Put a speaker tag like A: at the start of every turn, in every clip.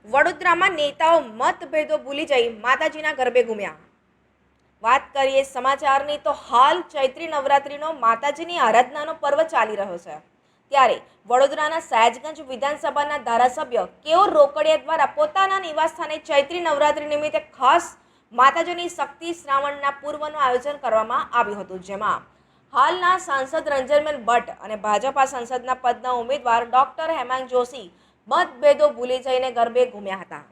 A: વડોદરામાં નેતાઓ મતભેદો ભૂલી જઈ માતાજીના ગરબે ઘૂમ્યા। વાત કરીએ સમાચારની તો હાલ ચૈત્રી નવરાત્રિનો માતાજીની આરાધનાનો પર્વ ચાલી રહ્યો છે। ત્યારે વડોદરાના સયાજગંજ વિધાનસભાના ધારાસભ્ય કેયુર રોકડિયા દ્વારા પોતાના નિવાસસ્થાને ચૈત્રી નવરાત્રિ નિમિત્તે ખાસ માતાજીની શક્તિ શ્રાવણના પૂર્વનું આયોજન કરવામાં આવ્યું હતું, જેમાં હાલના સાંસદ રંજનબેન ભટ્ટ અને ભાજપા સંસદના પદના ઉમેદવાર ડોક્ટર હેમાંગ જોશી મતભેદો ભૂલી જઈને ગરબે ઘૂમ્યા હતા।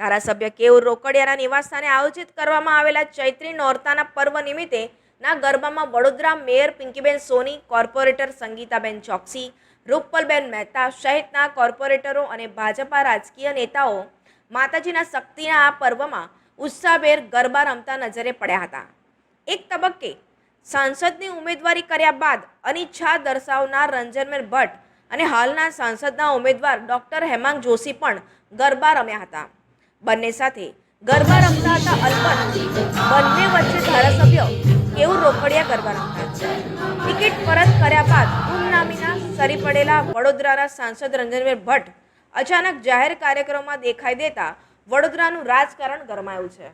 A: ધારાસભ્ય કેયુર રોકડિયાના નિવાસસ્થાને આયોજિત કરવામાં આવેલા ચૈત્રી નોરતાના પર્વ નિમિત્તે ના ગરબામાં વડોદરા મેયર પિંકીબેન સોની, કોર્પોરેટર સંગીતાબેન ચોકસી, રૂપલબેન મહેતા સહિતના કોર્પોરેટરો અને ભાજપા રાજકીય નેતાઓ માતાજીના શક્તિના આ પર્વમાં ઉત્સાહભેર ગરબા રમતા નજરે પડ્યા હતા। એક તબક્કે સાંસદની ઉમેદવારી કર્યા બાદ અનિચ્છા દર્શાવનાર રંજનબેન ભટ્ટ અને હાલના સાંસદના ઉમેદવાર ડોક્ટર હેમાંગ જોશી પણ ગરબા રમ્યા હતા। બંને સાથે ગરબા રમતા હતા અલબત્ત બંને વચ્ચે ધારાસભ્ય કેયુર રોકડિયા ગરબા રમતા હતા। ટિકિટ પરત કર્યા બાદ ગુમનામીના સરી પડેલા વડોદરાના સાંસદ રંજનબેન ભટ્ટ અચાનક જાહેર કાર્યક્રમમાં દેખાઈ દેતા વડોદરાનું રાજકારણ ગરમાયું છે।